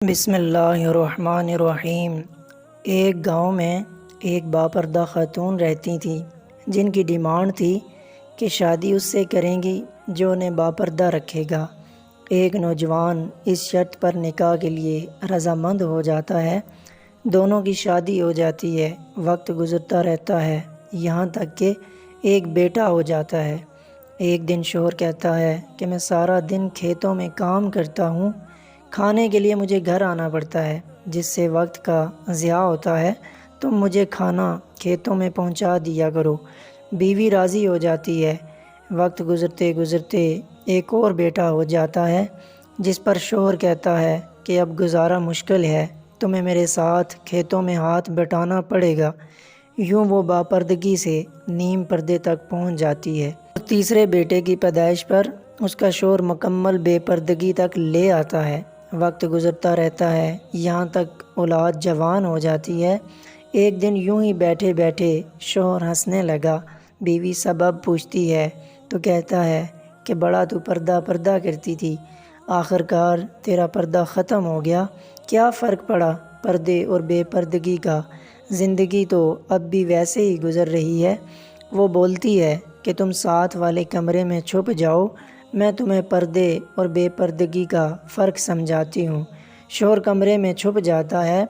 بسم اللہ الرحمن الرحیم۔ ایک گاؤں میں ایک باپردہ خاتون رہتی تھی جن کی ڈیمانڈ تھی کہ شادی اس سے کریں گی جو انہیں باپردہ رکھے گا۔ ایک نوجوان اس شرط پر نکاح کے لیے رضامند ہو جاتا ہے۔ دونوں کی شادی ہو جاتی ہے، وقت گزرتا رہتا ہے، یہاں تک کہ ایک بیٹا ہو جاتا ہے۔ ایک دن شوہر کہتا ہے کہ میں سارا دن کھیتوں میں کام کرتا ہوں، کھانے کے لیے مجھے گھر آنا پڑتا ہے، جس سے وقت کا ضیاع ہوتا ہے، تم مجھے کھانا کھیتوں میں پہنچا دیا کرو۔ بیوی راضی ہو جاتی ہے۔ وقت گزرتے گزرتے ایک اور بیٹا ہو جاتا ہے، جس پر شوہر کہتا ہے کہ اب گزارا مشکل ہے، تمہیں میرے ساتھ کھیتوں میں ہاتھ بٹانا پڑے گا۔ یوں وہ باپردگی سے نیم پردے تک پہنچ جاتی ہے۔ تیسرے بیٹے کی پیدائش پر اس کا شوہر مکمل بے پردگی تک لے آتا ہے۔ وقت گزرتا رہتا ہے، یہاں تک اولاد جوان ہو جاتی ہے۔ ایک دن یوں ہی بیٹھے بیٹھے شوہر ہنسنے لگا۔ بیوی سبب پوچھتی ہے تو کہتا ہے کہ بڑا تو پردہ کرتی تھی، آخر کار تیرا پردہ ختم ہو گیا، کیا فرق پڑا پردے اور بے پردگی کا، زندگی تو اب بھی ویسے ہی گزر رہی ہے۔ وہ بولتی ہے کہ تم ساتھ والے کمرے میں چھپ جاؤ، میں تمہیں پردے اور بے پردگی کا فرق سمجھاتی ہوں۔ شوہر کمرے میں چھپ جاتا ہے،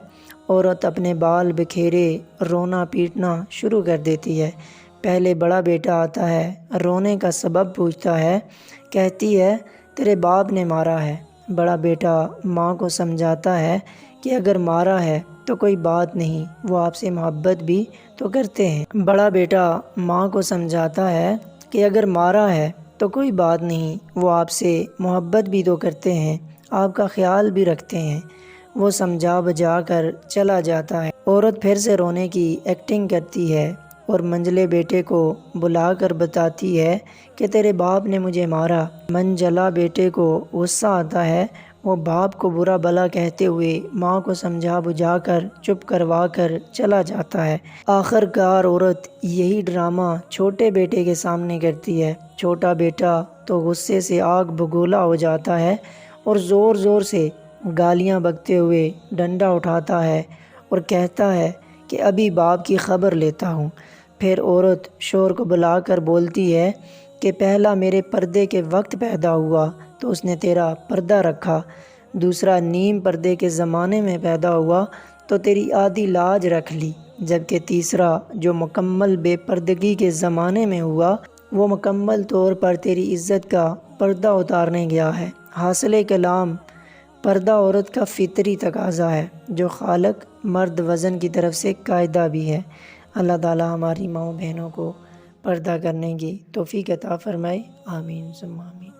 عورت اپنے بال بکھیرے رونا پیٹنا شروع کر دیتی ہے۔ پہلے بڑا بیٹا آتا ہے، رونے کا سبب پوچھتا ہے، کہتی ہے تیرے باپ نے مارا ہے۔ بڑا بیٹا ماں کو سمجھاتا ہے کہ اگر مارا ہے تو کوئی بات نہیں، وہ آپ سے محبت بھی تو کرتے ہیں۔ بڑا بیٹا ماں کو سمجھاتا ہے کہ اگر مارا ہے تو کوئی بات نہیں، وہ آپ سے محبت بھی تو کرتے ہیں، آپ کا خیال بھی رکھتے ہیں۔ وہ سمجھا بجھا کر چلا جاتا ہے۔ عورت پھر سے رونے کی ایکٹنگ کرتی ہے اور منجلے بیٹے کو بلا کر بتاتی ہے کہ تیرے باپ نے مجھے مارا۔ منجلا بیٹے کو غصہ آتا ہے، وہ باپ کو برا بھلا کہتے ہوئے ماں کو سمجھا بجھا کر چپ کروا کر چلا جاتا ہے۔ آخر کار عورت یہی ڈرامہ چھوٹے بیٹے کے سامنے کرتی ہے۔ چھوٹا بیٹا تو غصے سے آگ بگولا ہو جاتا ہے اور زور زور سے گالیاں بکتے ہوئے ڈنڈا اٹھاتا ہے اور کہتا ہے کہ ابھی باپ کی خبر لیتا ہوں۔ پھر عورت شوہر کو بلا کر بولتی ہے کہ پہلا میرے پردے کے وقت پیدا ہوا تو اس نے تیرا پردہ رکھا، دوسرا نیم پردے کے زمانے میں پیدا ہوا تو تیری آدھی لاج رکھ لی، جبکہ تیسرا جو مکمل بے پردگی کے زمانے میں ہوا وہ مکمل طور پر تیری عزت کا پردہ اتارنے گیا ہے۔ حاصل کلام، پردہ عورت کا فطری تقاضا ہے جو خالق مرد وزن کی طرف سے قاعدہ بھی ہے۔ اللہ تعالی ہماری ماؤں بہنوں کو پردہ کرنے کی توفیق عطا فرمائے، آمین ثم آمین۔